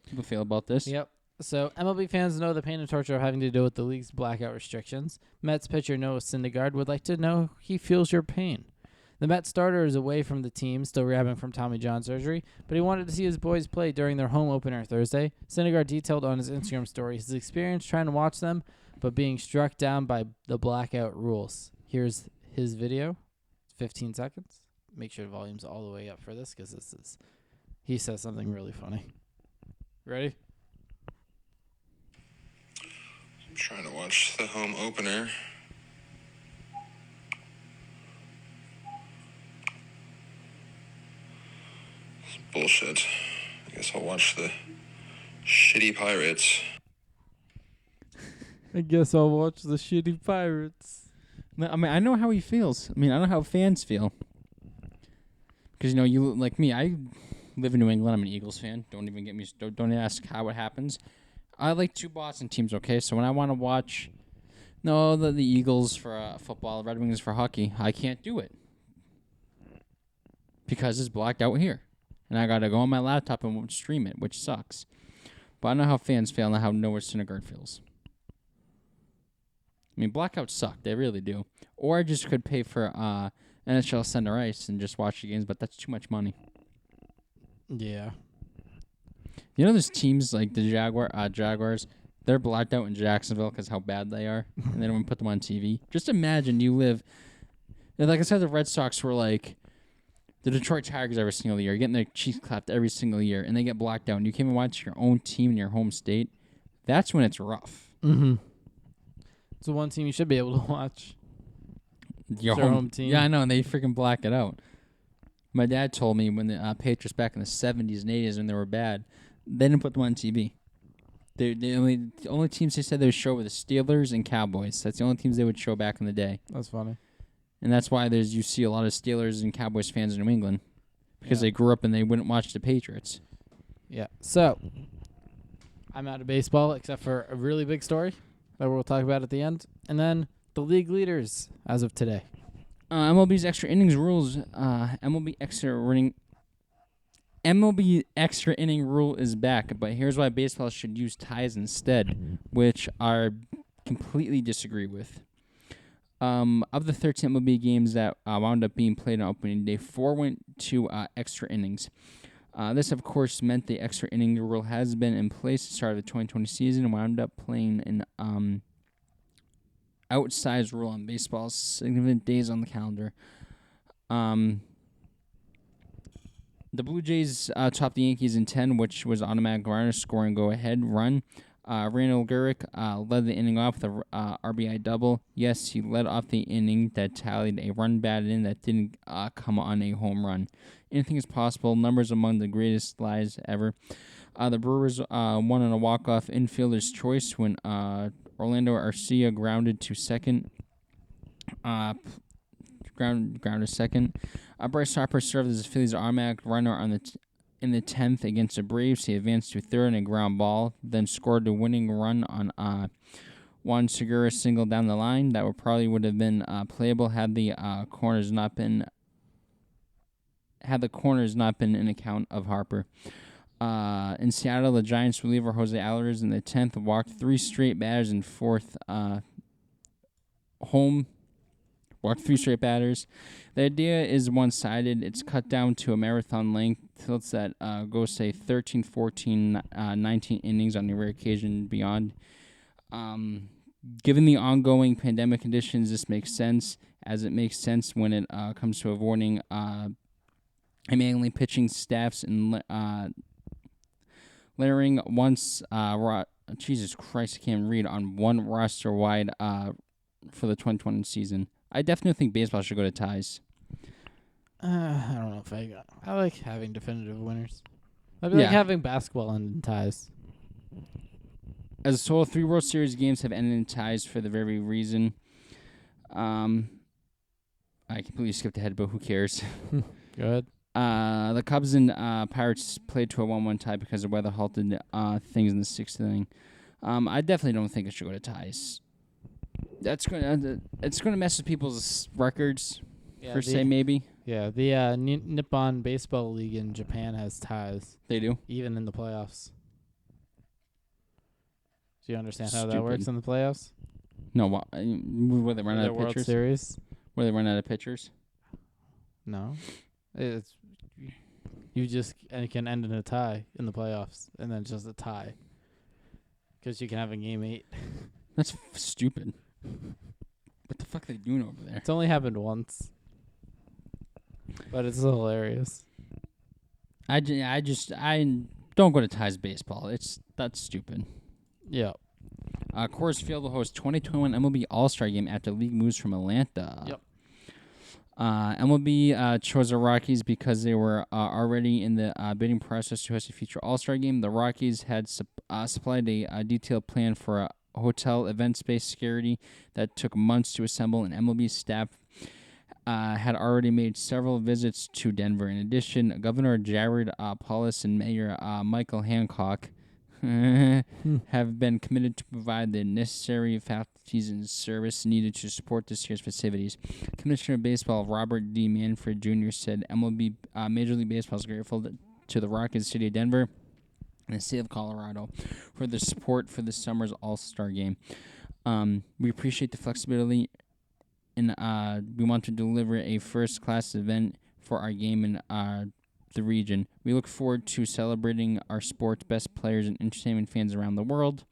people feel about this. Yep. So, MLB fans know the pain and torture of having to deal with the league's blackout restrictions. Mets pitcher Noah Syndergaard would like to know he feels your pain. The Mets starter is away from the team, still rehabbing from Tommy John surgery, but he wanted to see his boys play during their home opener Thursday. Syndergaard detailed on his Instagram story his experience trying to watch them, but being struck down by the blackout rules. Here's his video. 15 seconds. Make sure the volume's all the way up for this because he says something really funny. Ready? I'm trying to watch the home opener. It's bullshit. I guess I'll watch the shitty Pirates. I guess I'll watch the shitty Pirates. No, I mean, I know how he feels. I mean, I know how fans feel. Because, you like me, I live in New England. I'm an Eagles fan. Don't even get me. Don't ask how it happens. I like 2 Boston teams, okay? So when I want to watch No, the Eagles for football, Red Wings for hockey. I can't do it because it's blacked out here, and I gotta go on my laptop and stream it, which sucks. But I know how fans feel and how Noah Syndergaard feels. I mean, blackouts suck. They really do. Or I just could pay for NHL Center Ice and just watch the games, but that's too much money. Yeah. You know, there's teams like the Jaguars. They're blacked out in Jacksonville because how bad they are, and they don't even put them on TV. Just imagine you live, like I said, the Red Sox were like the Detroit Tigers every single year, getting their cheeks clapped every single year, and they get blacked out, and you can't even watch your own team in your home state. That's when it's rough. Mm-hmm. It's the one team you should be able to watch. Your home team. Yeah, I know, and they freaking black it out. My dad told me when the Patriots back in the 70s and 80s when they were bad, they didn't put them on TV. The only teams they said they would show were the Steelers and Cowboys. That's the only teams they would show back in the day. That's funny. And that's why you see a lot of Steelers and Cowboys fans in New England because they grew up and they wouldn't watch the Patriots. Yeah. So, I'm out of baseball except for a really big story that we'll talk about at the end. And then the league leaders as of today. MLB's extra innings rules. MLB extra inning rule is back, but here's why baseball should use ties instead, which I completely disagree with. Of the 13 MLB games that wound up being played on opening day, 4 went to extra innings. This, of course, meant the extra inning rule has been in place at the start of the 2020 season and wound up playing an outsized role on baseball's significant days on the calendar. The Blue Jays topped the Yankees in 10, which was automatic runner scoring go-ahead run. Randall Gurrick led the inning off with a RBI double. Yes, he led off the inning that tallied a run batted in that didn't come on a home run. Anything is possible. Numbers among the greatest lies ever. The Brewers won on a walk-off infielder's choice when Orlando Arcia grounded to second. Grounded second. Bryce Harper served as the Phillies' automatic runner in the 10th against the Braves. He advanced to third in a ground ball, then scored the winning run on Juan Segura single down the line. That would have been playable had the corners not been in account of Harper. In Seattle, the Giants reliever Jose Alvarez in the 10th walked 3 straight batters in fourth home. Walked 3 straight batters. The idea is one-sided. It's cut down to a marathon length. Tilts that go, say, 13, 14, 19 innings on a rare occasion beyond. Given the ongoing pandemic conditions, this makes sense, as it makes sense when it comes to avoiding mainly pitching staffs and layering once Jesus Christ, I can't read on one roster wide for the 2020 season. I definitely think baseball should go to ties. I don't know if I like having definitive winners. I like having basketball in ties. As a total, 3 World Series games have ended in ties for the very reason. I completely skipped ahead, but who cares? Good. The Cubs and Pirates played to a 1-1 tie because the weather halted things in the 6th inning. I definitely don't think it should go to ties. It's gonna mess with people's records, maybe. Yeah, the Nippon Baseball League in Japan has ties. They do, even in the playoffs. Do you understand how that works in the playoffs? No, where they run out of World pitchers? Series? Where they run out of pitchers? No, it's you just can end in a tie in the playoffs, and then just a tie because you can have a game 8. That's stupid. What the fuck are they doing over there? It's only happened once, but it's still hilarious. I don't go to ties baseball. That's stupid. Yeah. Coors Field will host 2021 MLB All-Star Game after league moves from Atlanta. Yep. MLB chose the Rockies because they were already in the bidding process to host a future All-Star Game. The Rockies had supplied a detailed plan for a hotel event space security that took months to assemble, and MLB staff had already made several visits to Denver. In addition, Governor Jared Polis and Mayor Michael Hancock, have been committed to provide the necessary faculties and service needed to support this year's festivities. Commissioner of Baseball Robert D. Manfred Jr. said MLB Major League Baseball is grateful to the Rockets, City of Denver, and the state of Colorado for their support for this summer's All-Star Game. We appreciate the flexibility, and we want to deliver a first-class event for our game in the region. We look forward to celebrating our sport's best players and entertainment fans around the world.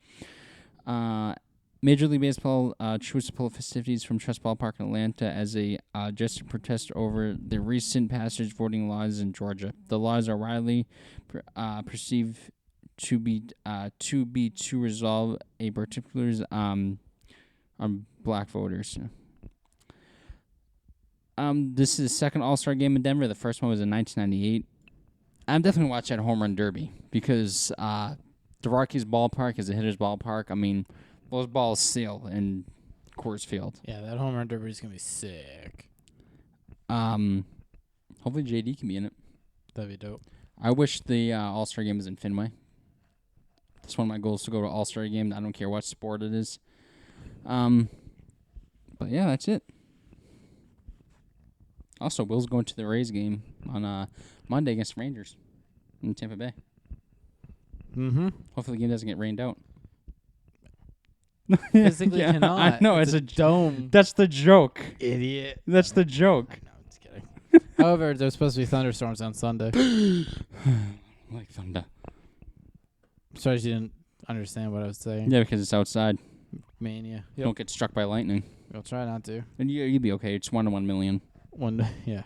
Major League Baseball chose to pull festivities from Trust Ballpark in Atlanta as a just to protest over the recent passage voting laws in Georgia. The laws are widely perceived to be to resolve a particulars on black voters. This is the second All-Star game in Denver. The first one was in 1998. I'm definitely watching that home run derby because the Rockies ballpark is a hitter's ballpark. I mean, those balls sail in Coors Field. Yeah, that home run derby is gonna be sick. Hopefully JD can be in it. That'd be dope. I wish the All-Star game was in Fenway. That's one of my goals, to go to All-Star game. I don't care what sport it is. But yeah, that's it. Also, Will's going to the Rays game on Monday against the Rangers in Tampa Bay. Mm-hmm. Hopefully the game doesn't get rained out. Physically Yeah, cannot. I know, It's a dome. That's the joke. Idiot. That's the joke. No, I'm just kidding. However, there's supposed to be thunderstorms on Sunday. Like thunder. Sorry you didn't understand what I was saying. Yeah, because it's outside. Mania. You don't get struck by lightning. I'll try not to. And you'd be okay. It's 1 to 1 million. Yeah.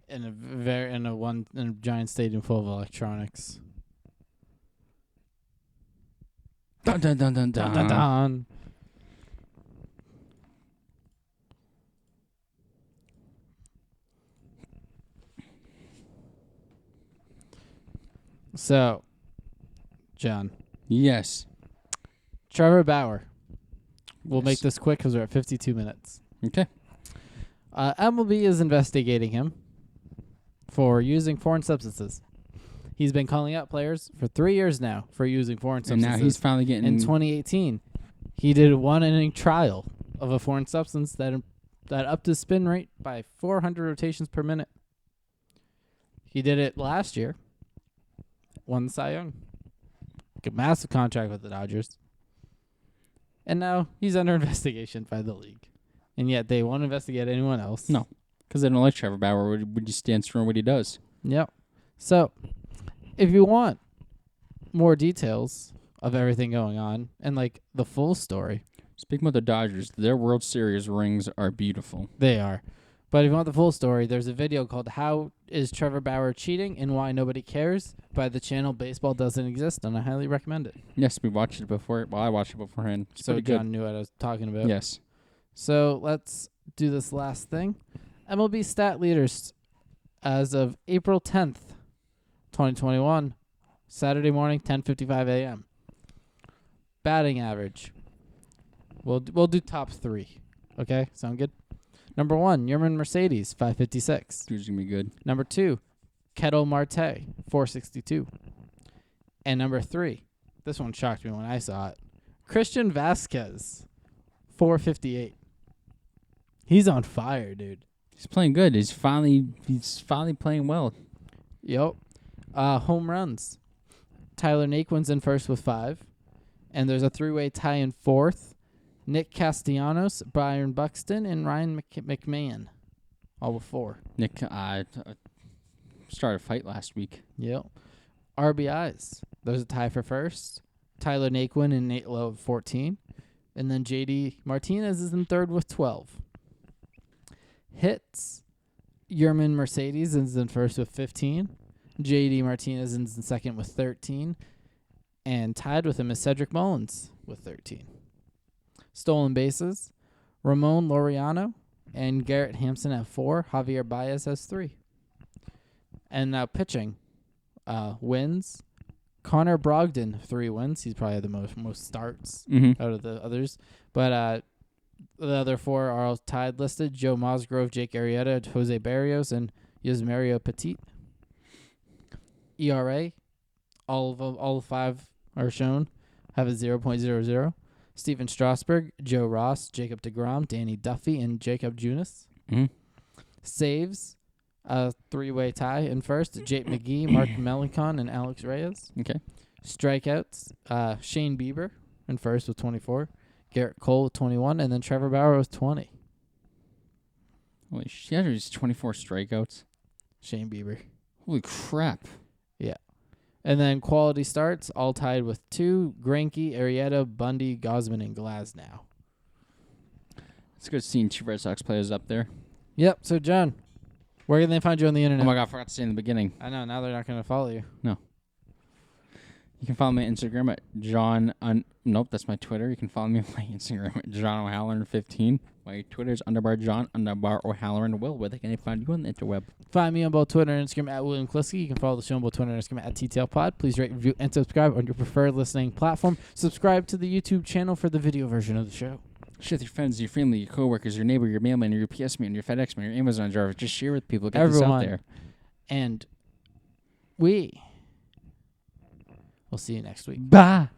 In a giant stadium full of electronics. Dun dun dun dun Dun, dun, dun. So, John. Yes. Trevor Bauer. We'll Yes. make this quick because we're at 52 minutes. Okay. MLB is investigating him for using foreign substances. He's been calling out players for 3 years now for using foreign And substances. now he's finally getting... In 2018, he did a one-inning trial of a foreign substance that upped his spin rate by 400 rotations per minute. He did it last year. Won the Cy Young. A massive contract with the Dodgers. And now he's under investigation by the league. And yet they won't investigate anyone else. No. Because they don't like Trevor Bauer. What he stands for and what he does. Yep. So, if you want more details of everything going on and like the full story, Speaking about the Dodgers, their World Series rings are beautiful. they are. But if you want the full story, there's a video called "How is Trevor Bauer Cheating and Why Nobody Cares" by the channel Baseball Doesn't Exist, and I highly recommend it. Yes, we watched it before. Well, I watched it beforehand. It's So pretty John knew what I was talking about. good. Yes. So let's do this last thing. MLB stat leaders as of April 10th, 2021, Saturday morning, 10:55 a.m. Batting average. We'll do top 3. Okay, sound good? Number 1, Yerman Mercedes, 556. Dude's going to be good. Number 2, Ketel Marte, 462. And number 3, this one shocked me when I saw it, Christian Vasquez, 458. He's on fire, dude. He's playing good. He's finally playing well. Yep. Home runs. Tyler Naquin's in first with 5. And there's a 3-way tie in 4th. Nick Castellanos, Byron Buxton, and Ryan McMahon. All with 4. Nick started a fight last week. Yep. RBIs. There's a tie for first. Tyler Naquin and Nate Lowe with 14. And then JD Martinez is in third with 12. Hits. Yerman Mercedes is in first with 15. JD Martinez is in second with 13. And tied with him is Cedric Mullins with 13. Stolen bases. Ramon Laureano and Garrett Hampson have 4. Javier Baez has 3. And now pitching. Wins. Connor Brogdon, 3 wins. He's probably the most starts out of the others. But the other 4 are all tied listed. Joe Musgrove, Jake Arrieta, Jose Barrios, and Yusmerio Petit. ERA, all 5 are shown have a 0.00. Steven Strasburg, Joe Ross, Jacob deGrom, Danny Duffy, and Jacob Junis. Mm-hmm. Saves, a 3-way tie in first. Jake McGee, Mark Melicon, and Alex Reyes. Okay. Strikeouts, Shane Bieber in first with 24. Garrett Cole with 21. And then Trevor Bauer with 20. Holy shit, there's 24 strikeouts. Shane Bieber. Holy crap. Yeah. And then quality starts, all tied with 2. Greinke, Arrieta, Bundy, Gosman, and Glasnow. It's good seeing 2 Red Sox players up there. Yep. So, John, where can they find you on the Oh internet? my god, I forgot to say in the beginning. I know. Now they're not going to follow you. You can follow me on Instagram at John. Nope, that's my Twitter. You can follow me on my Instagram at John O'Halloran 15. My Twitter is _John _O'Halloran. Will, where they can find you on the interweb? Find me on both Twitter and Instagram at William Kliske. You can follow the show on both Twitter and Instagram at TTLPod. Please rate, review, and subscribe on your preferred listening platform. Subscribe to the YouTube channel for the video version of the show. Share with your friends, your family, your coworkers, your neighbor, your mailman, your UPS man, your FedEx man, your Amazon driver. Just share with people. Get this out there. And we'll see you next week. Bye.